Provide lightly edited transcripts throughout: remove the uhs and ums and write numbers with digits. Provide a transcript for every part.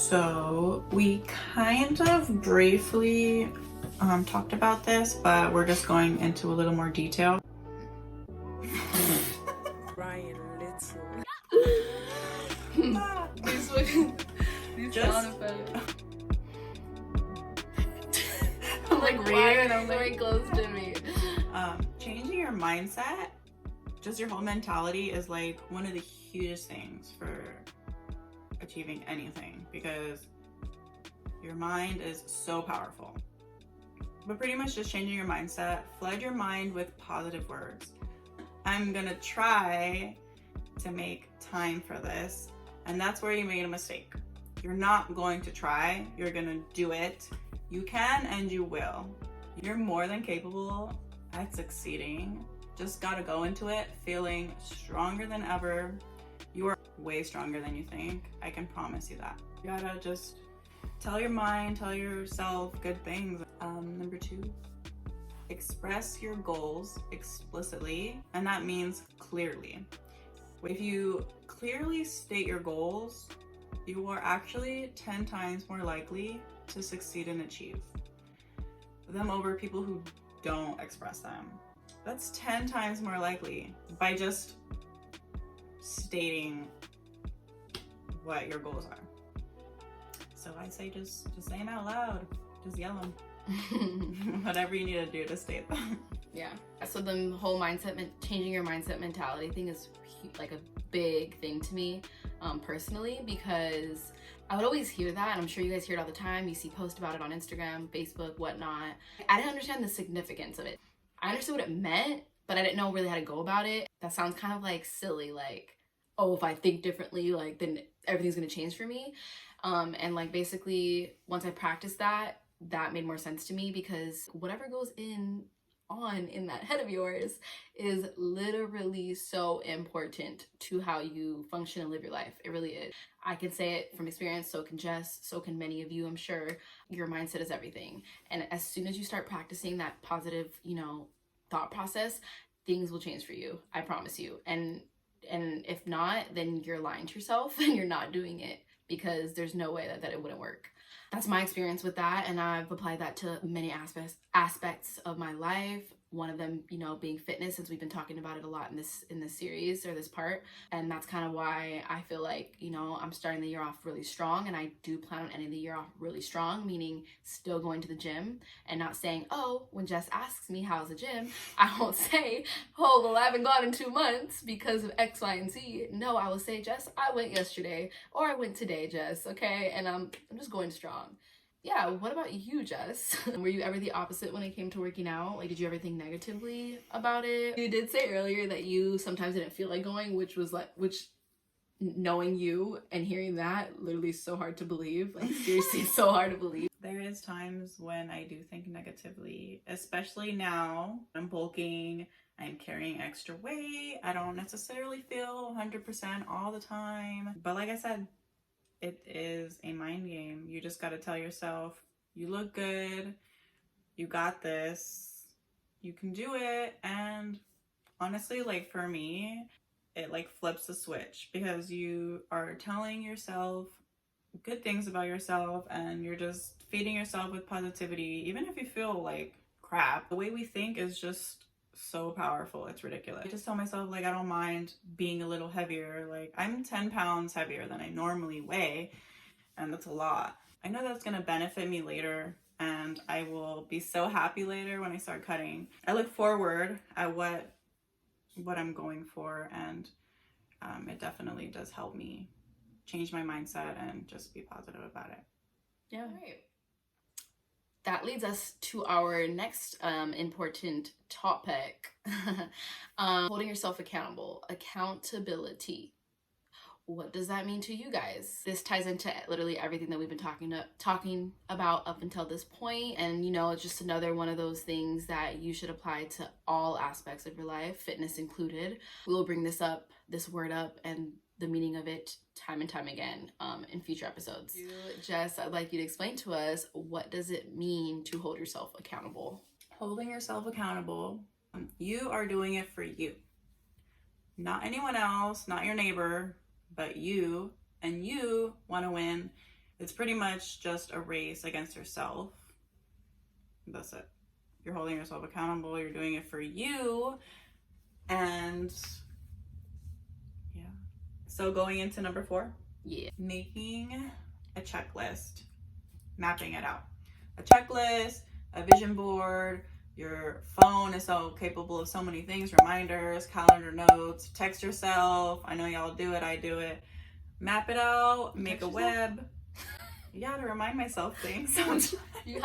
So we kind of briefly talked about this, but we're just going into a little more detail. Ryan Little. These Just- sound effects. I'm Like, like why reading, are I'm you like, very close to me? changing your mindset, just your whole mentality is like one of the hugest things for achieving anything, because your mind is so powerful. But pretty much just changing your mindset, flood your mind with positive words. I'm gonna try to make time for this, and that's where you made a mistake. You're not going to try, you're gonna do it. You can and you will. You're more than capable at succeeding. Just gotta go into it feeling stronger than ever. You are way stronger than you think. I can promise you that. You gotta just tell your mind, tell yourself good things. Number 2, express your goals explicitly, and that means clearly. If you clearly state your goals, you are actually 10 times more likely to succeed and achieve them over people who don't express them. That's 10 times more likely by just stating what your goals are. So I say just say them out loud, just yell them. Whatever you need to do to state them. Yeah. So the whole changing your mindset mentality thing is like a big thing to me personally, because I would always hear that, and I'm sure you guys hear it all the time. You see posts about it on Instagram, Facebook, whatnot. I didn't understand the significance of it. I understood what it meant, but I didn't know really how to go about it. That sounds kind of like silly, like, oh, if I think differently, like, then everything's gonna change for me. And like basically once I practiced that made more sense to me, because whatever goes in that head of yours is literally so important to how you function and live your life. It really is. I can say it from experience, so can Jess, so can many of you, I'm sure. Your mindset is everything. And as soon as you start practicing that positive, thought process, things will change for you. I promise you. And if not, then you're lying to yourself and you're not doing it, because there's no way that it wouldn't work. That's my experience with that, and I've applied that to many aspects of my life. One of them, being fitness, since we've been talking about it a lot in this series, or this part. And that's kind of why I feel like, I'm starting the year off really strong, and I do plan on ending the year off really strong, meaning still going to the gym and not saying, oh, when Jess asks me how's the gym, I won't say, oh, well, I haven't gone in 2 months because of X, Y, and Z. No, I will say, Jess, I went yesterday, or I went today, Jess, okay? And I'm just going strong. Yeah, what about you, Jess? Were you ever the opposite when it came to working out? Like, did you ever think negatively about it? You did say earlier that you sometimes didn't feel like going, which knowing you and hearing that, literally so hard to believe. Like, seriously, so hard to believe. There is times when I do think negatively, especially now. I'm bulking, I'm carrying extra weight. I don't necessarily feel 100% all the time. But like I said, it is a mind game. You just got to tell yourself, you look good, you got this, you can do it. And honestly, like for me, it like flips the switch, because you are telling yourself good things about yourself, and you're just feeding yourself with positivity, even if you feel like crap. The way we think is just so powerful. It's ridiculous. I just tell myself, like, I don't mind being a little heavier. Like, I'm 10 pounds heavier than I normally weigh, and that's a lot. I know that's gonna benefit me later, and I will be so happy later when I start cutting. I look forward at what I'm going for, and it definitely does help me change my mindset and just be positive about it. Yeah. All right. That leads us to our next important topic. Holding yourself accountable. Accountability. What does that mean to you guys? This ties into literally everything that we've been talking about up until this point. And, it's just another one of those things that you should apply to all aspects of your life, fitness included. We will bring this word up and the meaning of it time and time again in future episodes. Jess, I'd like you to explain to us, what does it mean to hold yourself accountable? Holding yourself accountable, you are doing it for you. Not anyone else, not your neighbor, but you. And you want to win It's pretty much just a race against yourself. That's it. You're holding yourself accountable. You're doing it for you. And yeah. So going into number 4. Yeah. Making a checklist. Mapping it out. A checklist, a vision board. Your phone is so capable of so many things. Reminders, calendar notes, text yourself. I know y'all do it. I do it. Map it out. Make a web. Yeah, to remind myself things. How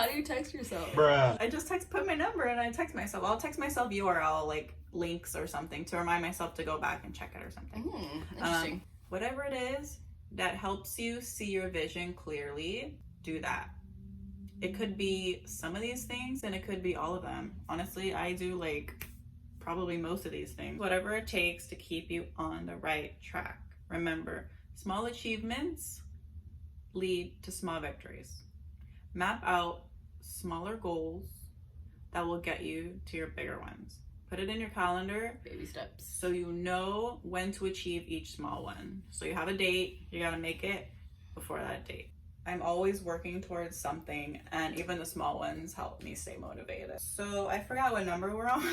do you text yourself? Bruh. I just put my number and I text myself. I'll text myself URL, like links or something, to remind myself to go back and check it or something. Interesting. Whatever it is that helps you see your vision clearly, do that. It could be some of these things and it could be all of them. Honestly, I do like probably most of these things. Whatever it takes to keep you on the right track. Remember, small achievements lead to small victories. Map out smaller goals that will get you to your bigger ones. Put it in your calendar. Baby steps. So you know when to achieve each small one. So you have a date, you gotta make it before that date. I'm always working towards something, and even the small ones help me stay motivated. So I forgot what number we're on,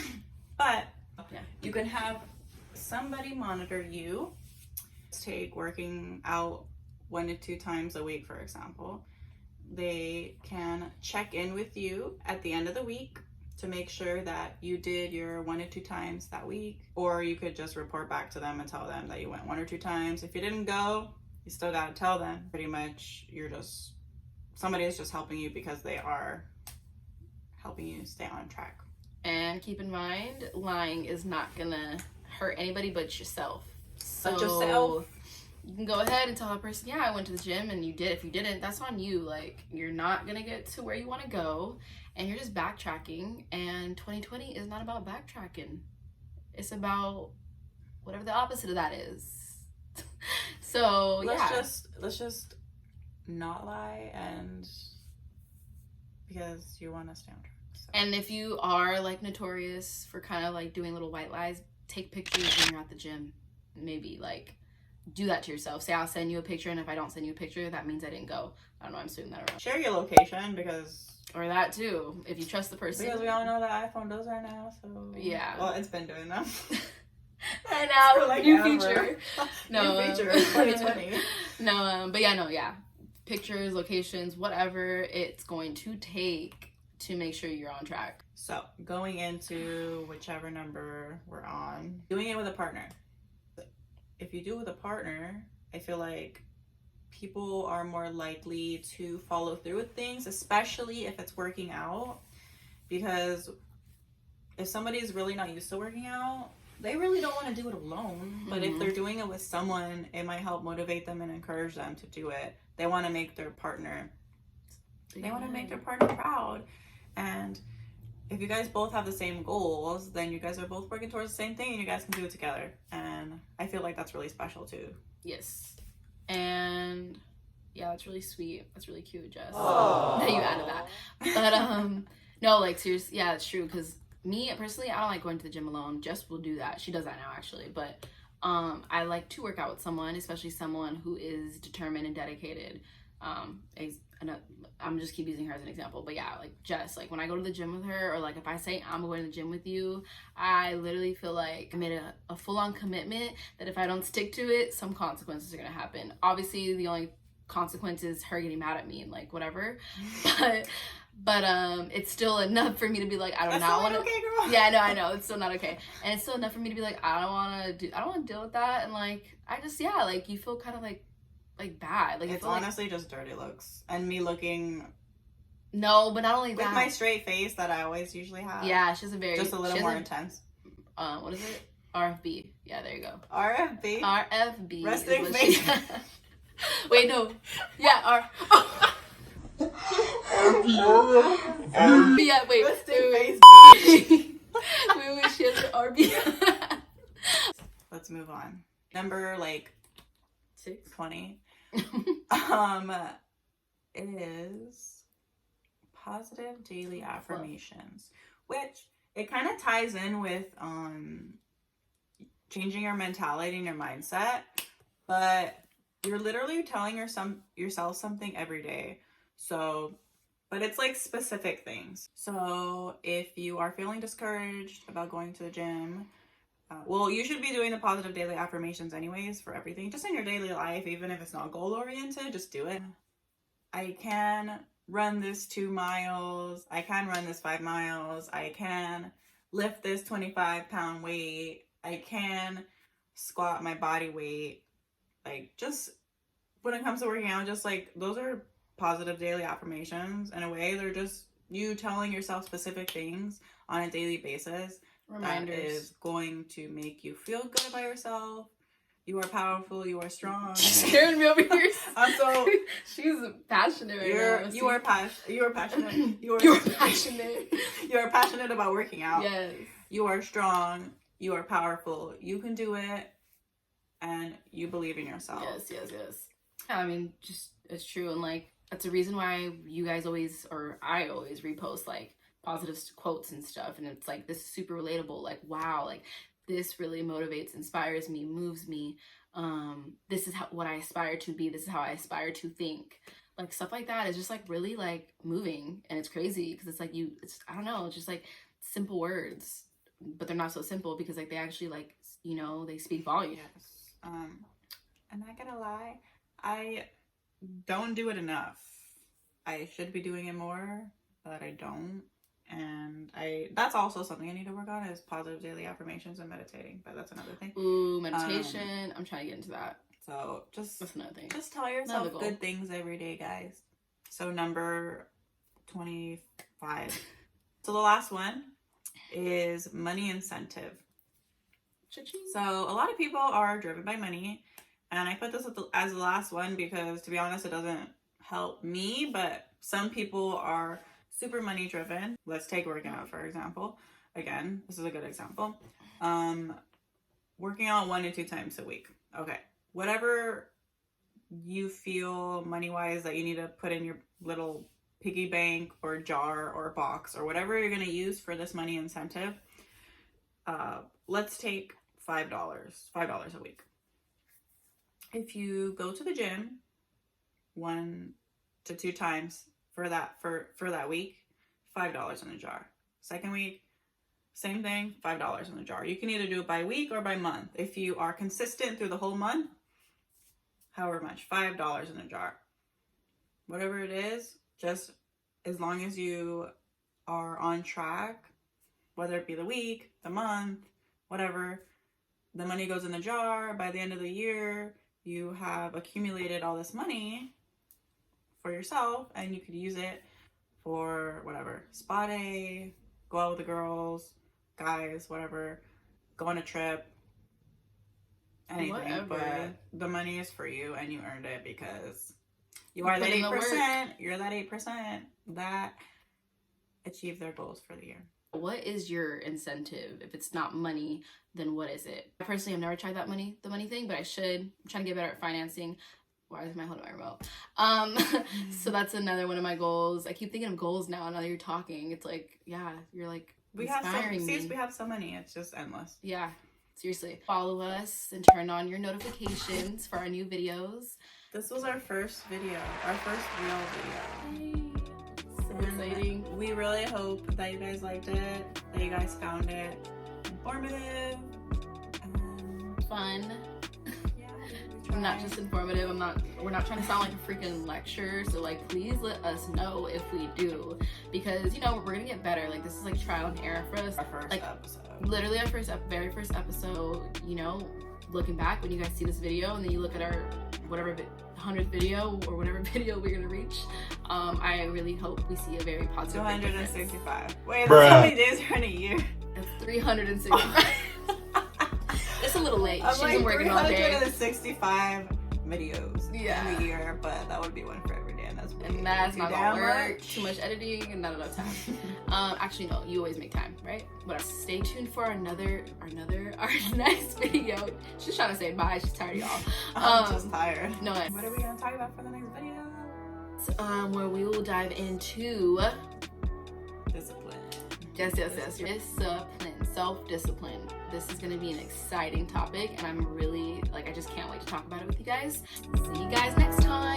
but Yeah. you can have somebody monitor you. Take working out 1 to 2 times a week, for example. They can check in with you at the end of the week to make sure that you did your 1 to 2 times that week, or you could just report back to them and tell them that you went 1 or 2 times. If you didn't go, you still gotta tell them. Pretty much, somebody is just helping you because they are helping you stay on track. And keep in mind, lying is not gonna hurt anybody but yourself. So But yourself. you can go ahead and tell a person, yeah, I went to the gym, and you did. If you didn't, that's on you. Like, you're not gonna get to where you want to go, and you're just backtracking. And 2020 is not about backtracking. It's about whatever the opposite of that is. So let's just not lie, and because you want to stay on track. So. And if you are like notorious for kind of like doing little white lies, take pictures when you're at the gym. Maybe like do that to yourself. Say I'll send you a picture, and if I don't send you a picture, that means I didn't go. I don't know. I'm assuming that around. Share your location Or that too, if you trust the person. because we all know that iPhone does right now. So Yeah. well, it's been doing that. And now For, like, new ever. feature. No, New feature 2020. No, but yeah, no, yeah. Pictures, locations, whatever it's going to take to make sure you're on track. So going into whichever number we're on, doing it with a partner. If you do it with a partner, I feel like people are more likely to follow through with things, especially if it's working out. Because if somebody's really not used to working out, they really don't want to do it alone. But if they're doing it with someone, it might help motivate them and encourage them to do it. They want to make their partner proud. And if you guys both have the same goals, then you guys are both working towards the same thing, and you guys can do it together. And I feel like that's really special too. Yes. And yeah, that's really sweet. That's really cute, Jess. Aww. That you added that. But no, like seriously, yeah, it's true. Because me personally, I don't like going to the gym alone. Jess will do that. She does that now actually. But I like to work out with someone, especially someone who is determined and dedicated. I'm just keep using her as an example, but yeah, like Jess, like when I go to the gym with her, or like if I say I'm going to the gym with you, I literally feel like I made a full-on commitment that if I don't stick to it, some consequences are gonna happen. Obviously, the only consequence is her getting mad at me and like whatever, but it's still enough for me to be like, I don't want to. Okay, girl. Yeah, I know, it's still not okay, and it's still enough for me to be like, I don't want to deal with that, and like I just like you feel kind of like bad. Like It's honestly just dirty looks. And me looking no, but not only with that, my straight face that I always usually have. yeah, she's a just a little more intense. What is it? RFB. Yeah, there you go. RFB. RFB. Resting is what face. she- Wait, no. Yeah, yeah, wait. Resting face. Wait, she has an RB. Let's move on. Number 6. 20 is positive daily affirmations, which it kind of ties in with changing your mentality and your mindset. But you're literally telling yourself something every day. So, but it's like specific things. So if you are feeling discouraged about going to the gym, well, you should be doing the positive daily affirmations anyways for everything, just in your daily life, even if it's not goal oriented, just do it. I can run this 2 miles. I can run this 5 miles. I can lift this 25-pound weight. I can squat my body weight. Like, just when it comes to working out, just like, those are positive daily affirmations. In a way, they're just you telling yourself specific things on a daily basis. Reminders. That is going to make you feel good about yourself. You are powerful. You are strong. She's scaring me over here. I'm so. She's passionate right now. You are passionate. You're passionate. You are passionate about working out. Yes. You are strong. You are powerful. You can do it, and you believe in yourself. Yes. I mean, just it's true, and like that's the reason why you guys always, or I always repost like positive quotes and stuff, and it's like this is super relatable. Like, wow, like this really motivates, inspires me, moves me. This is what I aspire to be. This is how I aspire to think. Like stuff like that is just like really like moving, and it's crazy because it's like I don't know, it's just like simple words, but they're not so simple because like they actually like, you know, they speak volumes. Yes. I'm not gonna lie, I don't do it enough. I should be doing it more, but I don't. And that's also something I need to work on, is positive daily affirmations and meditating, but that's another thing. Ooh, meditation. I'm trying to get into that. So that's another thing. Just tell yourself good things every day, guys. So number 25. So the last one is money incentive. Cha-ching. So a lot of people are driven by money, and I put this as the last one because, to be honest, it doesn't help me, but some people are super money driven. Let's take working out, for example. Again, this is a good example. Working out 1 to 2 times a week. Okay. Whatever you feel money-wise that you need to put in your little piggy bank or jar or box or whatever you're going to use for this money incentive, let's take $5 a week. If you go to the gym 1 to 2 times for that week, $5 in a jar. Second week, same thing, $5 in the jar. You can either do it by week or by month. If you are consistent through the whole month, however much, $5 in a jar. Whatever it is, just as long as you are on track, whether it be the week, the month, whatever, the money goes in the jar. By the end of the year, you have accumulated all this money for yourself, and you could use it for whatever, spa day, go out with the girls, guys, whatever, go on a trip, anything. Whatever. But the money is for you, and you earned it because you are that 8%. You're that 8% that achieve their goals for the year. What is your incentive? If it's not money, then what is it? I personally have never tried the money thing, but I should. I'm trying to get better at financing. Why is my holding my remote? So that's another one of my goals. I keep thinking of goals now that you're talking. It's like, yeah, you're like inspiring me. We have so many, it's just endless. Yeah, seriously. Follow us and turn on your notifications for our new videos. This was our first video, our first real video. So exciting. We really hope that you guys liked it, that you guys found it informative, fun. Yeah, not just informative. We're not trying to sound like a freaking lecture, so like please let us know if we do, because you know we're gonna get better. Like this is like trial and error for us. Our first like episode. Literally our very first episode, you know, looking back when you guys see this video and then you look at our whatever 100th video or whatever video we're gonna reach, I really hope we see a very positive 265. Wait, that's how many days are in a year? That's 365. It's a little late. She's been working all day. 365 videos in a year, but that would be one for every day, and that's not gonna work. Too much editing and not enough time. Actually, no, you always make time, right? But stay tuned for our next video. She's trying to say bye. She's tired, y'all. I'm just tired. No. What are we gonna talk about for the next video? Where we will dive into discipline. Yes. Discipline. self-discipline. This is going to be an exciting topic, and I'm really, like, I just can't wait to talk about it with you guys. See you guys next time.